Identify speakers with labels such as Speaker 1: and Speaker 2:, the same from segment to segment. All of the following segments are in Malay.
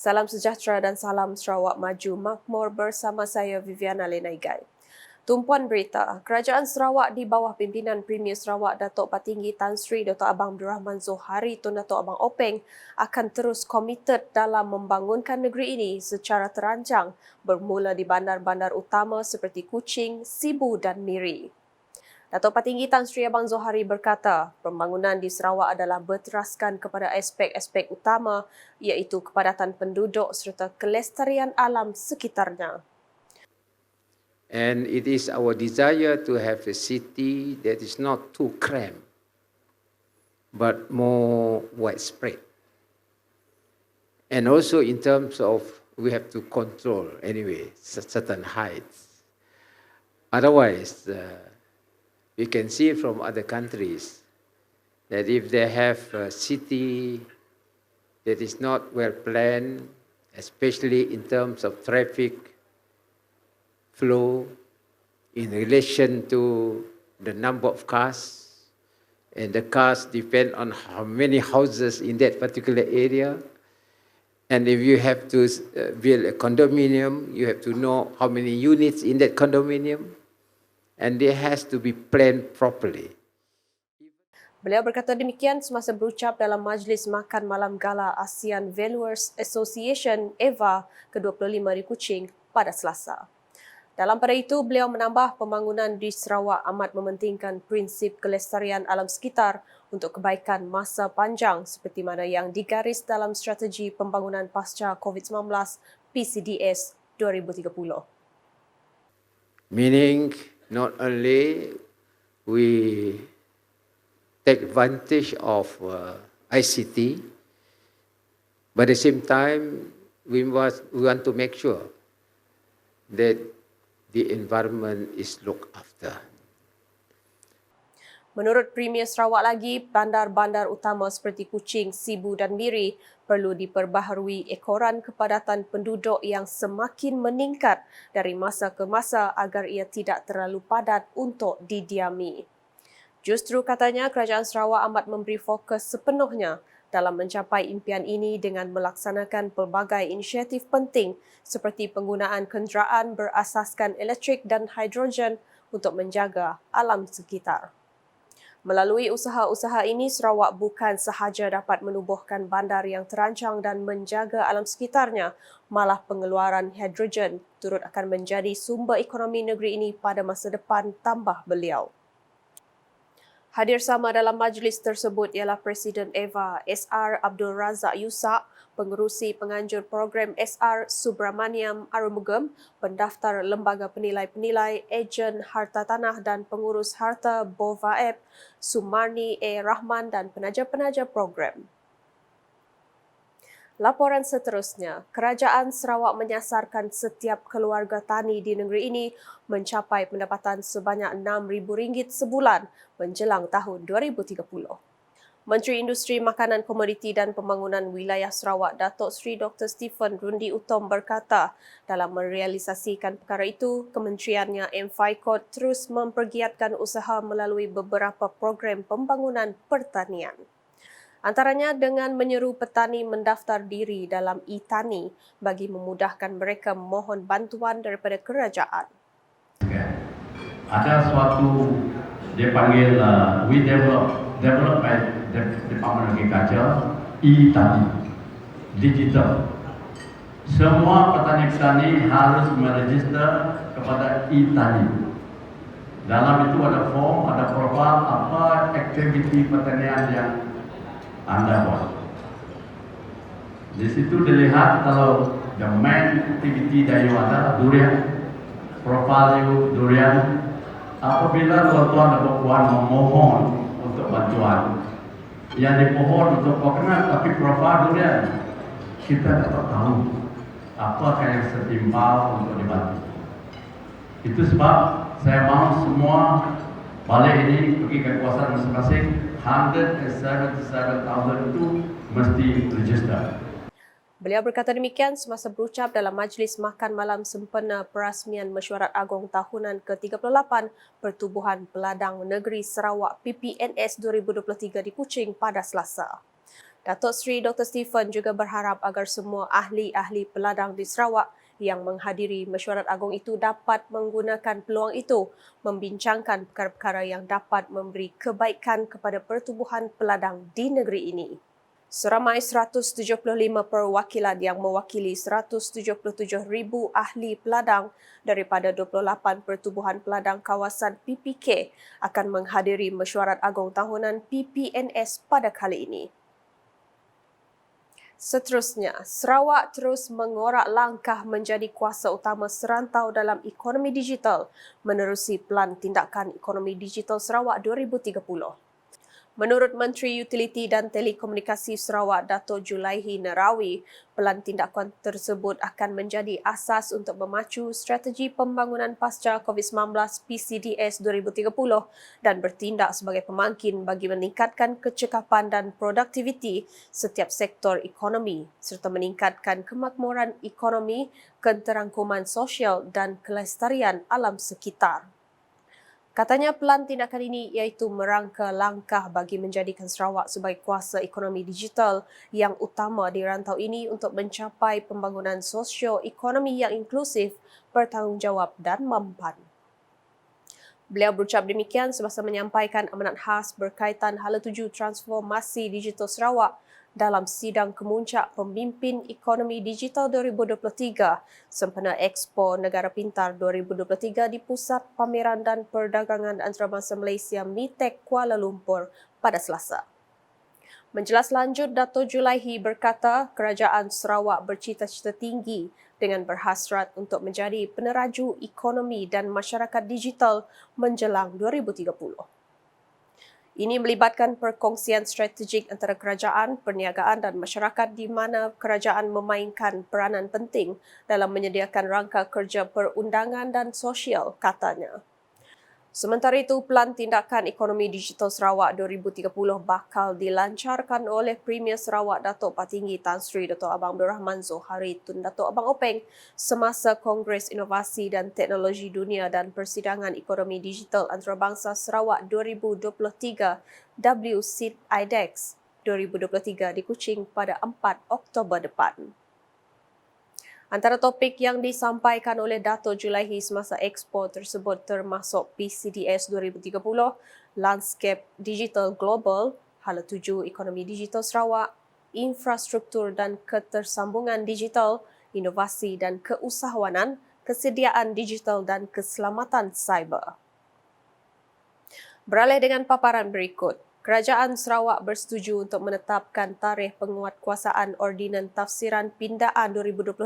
Speaker 1: Salam sejahtera dan salam Sarawak Maju Makmur bersama saya Viviana Lenaigai. Tumpuan berita, Kerajaan Sarawak di bawah pimpinan Premier Sarawak Datuk Patinggi Tan Sri Dr. Abang Abdul Rahman Zohari Tun Datuk Abang Openg akan terus komited dalam membangunkan negeri ini secara terancang bermula di bandar-bandar utama seperti Kuching, Sibu dan Miri. Datuk Patinggi Tan Sri Abang Zohari berkata, pembangunan di Sarawak adalah berteraskan kepada aspek-aspek utama iaitu kepadatan penduduk serta kelestarian alam sekitarnya.
Speaker 2: And it is our desire to have a city that is not too cramped, but more widespread. And also in terms of, we have to control anyway, certain heights. Otherwise, we can see from other countries that if they have a city that is not well planned, especially in terms of traffic flow in relation to the number of cars, and the cars depend on how many houses in that particular area. And if you have to build a condominium, you have to know how many units in that condominium, and it has to be planned properly.
Speaker 1: Beliau berkata demikian semasa berucap dalam Majlis Makan Malam Gala ASEAN Valuers Association EVA ke-25 di Kuching pada Selasa. Dalam pada itu, beliau menambah pembangunan di Sarawak amat mementingkan prinsip kelestarian alam sekitar untuk kebaikan masa panjang seperti mana yang digaris dalam strategi pembangunan pasca COVID-19 PCDS 2030.
Speaker 2: Meaning, not only we take advantage of ICT, but at the same time, we want to make sure that the environment is looked after.
Speaker 1: Menurut Premier Sarawak lagi, bandar-bandar utama seperti Kuching, Sibu dan Miri perlu diperbaharui ekoran kepadatan penduduk yang semakin meningkat dari masa ke masa agar ia tidak terlalu padat untuk didiami. Justru katanya Kerajaan Sarawak amat memberi fokus sepenuhnya dalam mencapai impian ini dengan melaksanakan pelbagai inisiatif penting seperti penggunaan kenderaan berasaskan elektrik dan hidrogen untuk menjaga alam sekitar. Melalui usaha-usaha ini, Sarawak bukan sahaja dapat menubuhkan bandar yang terancang dan menjaga alam sekitarnya, malah pengeluaran hidrogen turut akan menjadi sumber ekonomi negeri ini pada masa depan, tambah beliau. Hadir sama dalam majlis tersebut ialah Presiden EVA SR Abdul Razak Yusak, Pengerusi Penganjur Program SR Subramaniam Arumugam, Pendaftar Lembaga Penilai-Penilai, Ejen Harta Tanah dan Pengurus Harta BOVAEP, Sumarni A. Rahman dan penaja-penaja program. Laporan seterusnya, Kerajaan Sarawak menyasarkan setiap keluarga tani di negeri ini mencapai pendapatan sebanyak RM6,000 sebulan menjelang tahun 2030. Menteri Industri Makanan Komoditi dan Pembangunan Wilayah Sarawak Datuk Seri Dr. Stephen Rundi Utom berkata, dalam merealisasikan perkara itu, kementeriannya MFICOT terus mempergiatkan usaha melalui beberapa program pembangunan pertanian. Antaranya dengan menyeru petani mendaftar diri dalam e-tani bagi memudahkan mereka memohon bantuan daripada kerajaan.
Speaker 3: Ada suatu dia panggil we develop by Department of Agriculture e-tani digital. Semua petani-petani harus meregister kepada e-tani. Dalam itu ada form, ada profil apa aktiviti pertanian yang Anda buat. Di situ dilihat kalau the main activity dari ada durian, profil durian. Apabila tuan-tuan dan puan memohon untuk bantuan, yang dipohon untuk kokonat tapi profil durian, kita dapat tahu apakah yang setimpal untuk dibantu. Itu sebab saya mahu semua balik ini pergi ke kawasan masing-masing. 177,000 itu mesti register.
Speaker 1: Beliau berkata demikian semasa berucap dalam Majlis Makan Malam sempena Perasmian Mesyuarat Agong Tahunan ke-38 Pertubuhan Peladang Negeri Sarawak PPNS 2023 di Kuching pada Selasa. Datuk Seri Dr. Stephen juga berharap agar semua ahli-ahli peladang di Sarawak yang menghadiri mesyuarat agung itu dapat menggunakan peluang itu membincangkan perkara-perkara yang dapat memberi kebaikan kepada pertubuhan peladang di negeri ini. Seramai 175 perwakilan yang mewakili 177,000 ahli peladang daripada 28 pertubuhan peladang kawasan PPK akan menghadiri mesyuarat agung tahunan PPNS pada kali ini. Seterusnya, Sarawak terus mengorak langkah menjadi kuasa utama serantau dalam ekonomi digital menerusi Pelan Tindakan Ekonomi Digital Sarawak 2030. Menurut Menteri Utiliti dan Telekomunikasi Sarawak Dato' Julaihi Nerawi, pelan tindakan tersebut akan menjadi asas untuk memacu strategi pembangunan pasca COVID-19 PCDS 2030 dan bertindak sebagai pemangkin bagi meningkatkan kecekapan dan produktiviti setiap sektor ekonomi serta meningkatkan kemakmuran ekonomi, keterangkuman sosial dan kelestarian alam sekitar. Katanya pelan tindakan ini iaitu merangka langkah bagi menjadikan Sarawak sebagai kuasa ekonomi digital yang utama di rantau ini untuk mencapai pembangunan sosio-ekonomi yang inklusif, bertanggungjawab dan mampan. Beliau berucap demikian semasa menyampaikan amanat khas berkaitan hala tuju transformasi digital Sarawak dalam sidang kemuncak Pemimpin Ekonomi Digital 2023 sempena Expo Negara Pintar 2023 di Pusat Pameran dan Perdagangan Antarabangsa Malaysia MITEC Kuala Lumpur pada Selasa. Menjelas lanjut, Dato' Julaihi berkata kerajaan Sarawak bercita-cita tinggi dengan berhasrat untuk menjadi peneraju ekonomi dan masyarakat digital menjelang 2030. Ini melibatkan perkongsian strategik antara kerajaan, perniagaan dan masyarakat di mana kerajaan memainkan peranan penting dalam menyediakan rangka kerja perundangan dan sosial, katanya. Sementara itu, Pelan Tindakan Ekonomi Digital Sarawak 2030 bakal dilancarkan oleh Premier Sarawak Dato' Patinggi Tan Sri Dato' Abang Abdul Rahman Zohari Tun Dato' Abang Openg semasa Kongres Inovasi dan Teknologi Dunia dan Persidangan Ekonomi Digital Antarabangsa Sarawak 2023 WSID IDEX 2023 di Kuching pada 4 Oktober depan. Antara topik yang disampaikan oleh Dato' Julaihi semasa expo tersebut termasuk PCDS 2030, Landscape Digital Global, hala tuju ekonomi digital Sarawak, infrastruktur dan ketersambungan digital, inovasi dan keusahawanan, kesediaan digital dan keselamatan cyber. Beralih dengan paparan berikut. Kerajaan Sarawak bersetuju untuk menetapkan tarikh penguatkuasaan Ordinan Tafsiran Pindaan 2022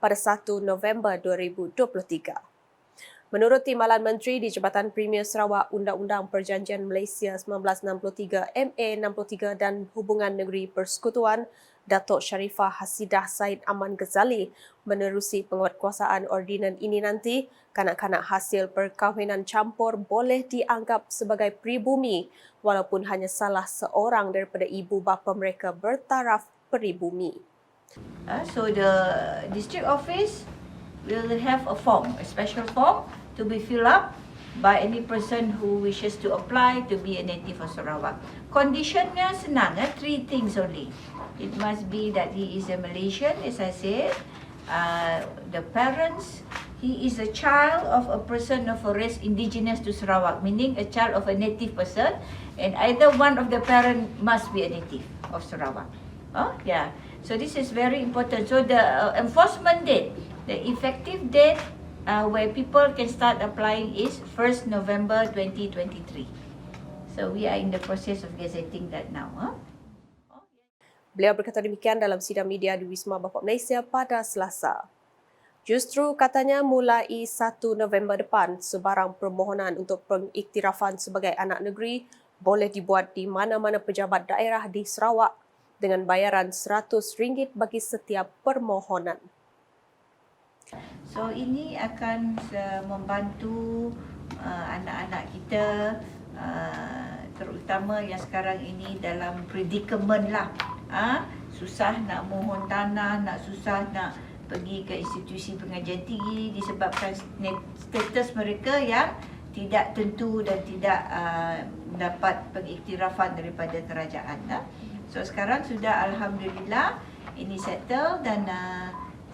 Speaker 1: pada 1 November 2023. Menurut Timbalan Menteri di Jabatan Premier Sarawak, Undang-Undang Perjanjian Malaysia 1963 MA 63 dan Hubungan Negeri Persekutuan, Datuk Sharifah Hasidah Said Aman Ghazali menerusi penguatkuasaan ordinan ini nanti, kanak-kanak hasil perkahwinan campur boleh dianggap sebagai pribumi walaupun hanya salah seorang daripada ibu bapa mereka bertaraf peribumi.
Speaker 4: So the district office will have a form, a special form to be filled up by any person who wishes to apply to be a native of Sarawak. Conditionnya senang, 3 things only. It must be that he is a Malaysian, as I said. The parents, he is a child of a person of a race indigenous to Sarawak, meaning a child of a native person, and either one of the parent must be a native of Sarawak. Yeah. So this is very important. So the enforcement date, the effective date where people can start applying is 1st November 2023. So we are in the process of gazetting that now.
Speaker 1: Beliau berkata demikian dalam sidang media di Wisma Bapa Malaysia pada Selasa. Justru katanya mulai 1 November depan, sebarang permohonan untuk pengiktirafan sebagai anak negeri boleh dibuat di mana-mana pejabat daerah di Sarawak dengan bayaran RM100 bagi setiap permohonan.
Speaker 4: So ini akan membantu anak-anak kita, terutama yang sekarang ini dalam predicament lah. Susah nak mohon tanah, susah nak pergi ke institusi pengajian tinggi disebabkan status mereka yang tidak tentu dan tidak dapat pengiktirafan daripada kerajaan. So sekarang sudah alhamdulillah ini settle dan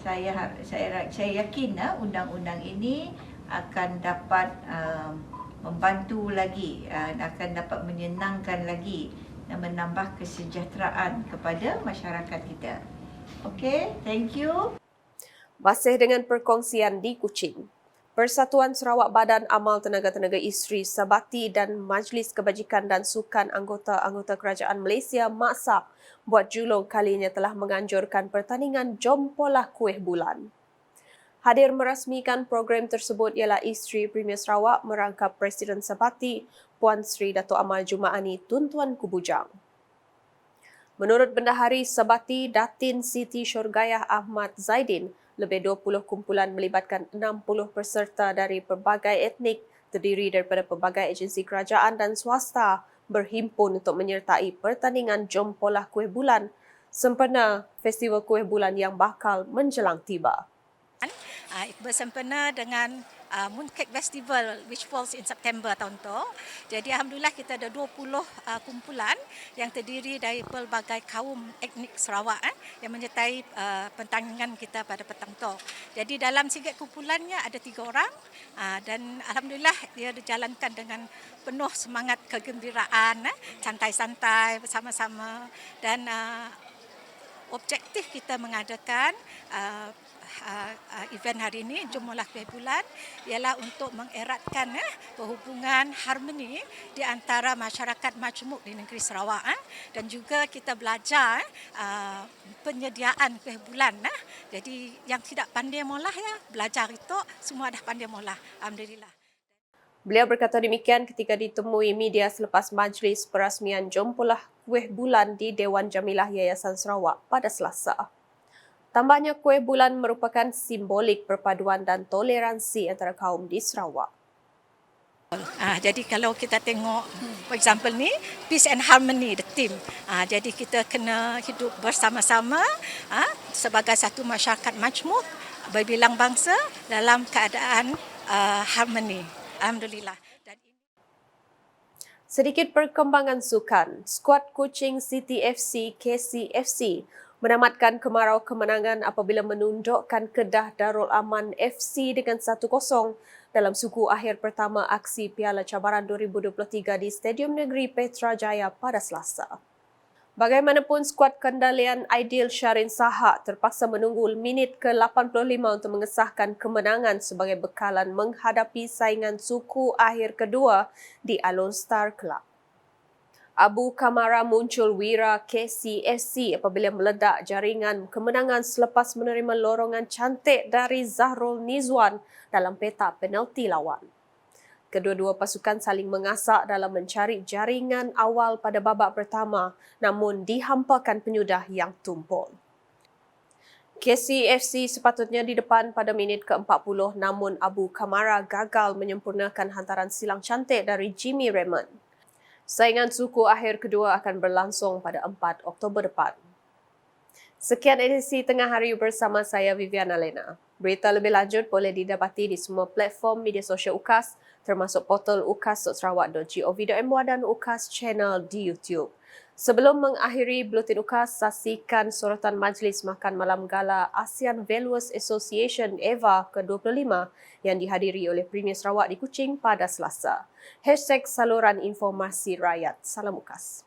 Speaker 4: saya yakin undang-undang ini akan dapat membantu lagi dan akan dapat menyenangkan lagi dan menambah kesejahteraan kepada masyarakat kita. Okey, thank you.
Speaker 1: Masih dengan perkongsian di Kuching. Persatuan Sarawak Badan Amal Tenaga-Tenaga Isteri Sabati dan Majlis Kebajikan dan Sukan Anggota-Anggota Kerajaan Malaysia MAKSA buat julung kalinya telah menganjurkan pertandingan Jom Polah Kuih Bulan. Hadir merasmikan program tersebut ialah Isteri Premier Sarawak merangkap Presiden Sabati Puan Sri Dato' Amal Jumaani Tun Tuan Kubujang. Menurut Bendahari Sabati Datin Siti Syurgayah Ahmad Zaidin, lebih 20 kumpulan melibatkan 60 peserta dari pelbagai etnik terdiri daripada pelbagai agensi kerajaan dan swasta berhimpun untuk menyertai pertandingan Jom Polah Kuih Bulan sempena Festival Kuih Bulan yang bakal menjelang tiba.
Speaker 5: Bersempena dengan Mooncake Festival which falls in September tahun tu. Jadi alhamdulillah kita ada 20 kumpulan yang terdiri dari pelbagai kaum etnik Sarawak yang menyertai pertandingan kita pada petang tu. Jadi dalam singgit kumpulannya ada 3 orang dan alhamdulillah dia dijalankan dengan penuh semangat kegembiraan, santai-santai bersama-sama dan objektif kita mengadakan event hari ini Jom Polah Kuih Bulan ialah untuk mengeratkan perhubungan harmoni di antara masyarakat majmuk di negeri Sarawak dan juga kita belajar penyediaan kuih bulan. Jadi yang tidak pandai molah belajar itu semua dah pandai molah. Alhamdulillah.
Speaker 1: Beliau berkata demikian ketika ditemui media selepas majlis perasmian Jom Polah Kuih Bulan di Dewan Jamilah Yayasan Sarawak pada Selasa. Tambahnya, kuih bulan merupakan simbolik perpaduan dan toleransi antara kaum di Sarawak.
Speaker 5: Jadi kalau kita tengok, for example ni, peace and harmony, the theme. Jadi kita kena hidup bersama-sama sebagai satu masyarakat majmuk berbilang bangsa dalam keadaan harmoni. Alhamdulillah.
Speaker 1: Sedikit perkembangan sukan, skuad Kuching City FC KCFC menamatkan kemarau kemenangan apabila menundukkan Kedah Darul Aman FC dengan 1-0 dalam suku akhir pertama aksi Piala Cabaran 2023 di Stadium Negeri Petrajaya pada Selasa. Bagaimanapun, skuad kendalian Aidil Syarin Sahak terpaksa menunggu minit ke-85 untuk mengesahkan kemenangan sebagai bekalan menghadapi saingan suku akhir kedua di Alone Star Club. Abu Kamara muncul wira KCFC apabila meledak jaringan kemenangan selepas menerima lorongan cantik dari Zahrul Nizwan dalam petak penalti lawan. Kedua-dua pasukan saling mengasak dalam mencari jaringan awal pada babak pertama namun dihampakan penyudah yang tumpul. KCFC sepatutnya di depan pada minit ke-40 namun Abu Kamara gagal menyempurnakan hantaran silang cantik dari Jimmy Raymond. Saingan suku akhir kedua akan berlangsung pada 4 Oktober depan. Sekian edisi Tengah Hari bersama saya Viviana Lena. Berita lebih lanjut boleh didapati di semua platform media sosial UKAS termasuk portal ukas.sarawak.gov.my dan UKAS Channel di YouTube. Sebelum mengakhiri Buletin UKAS, saksikan sorotan Majlis Makan Malam Gala ASEAN Valuers Association EVA ke-25 yang dihadiri oleh Premier Sarawak di Kuching pada Selasa. #Saluran Informasi Rakyat. Salam UKAS.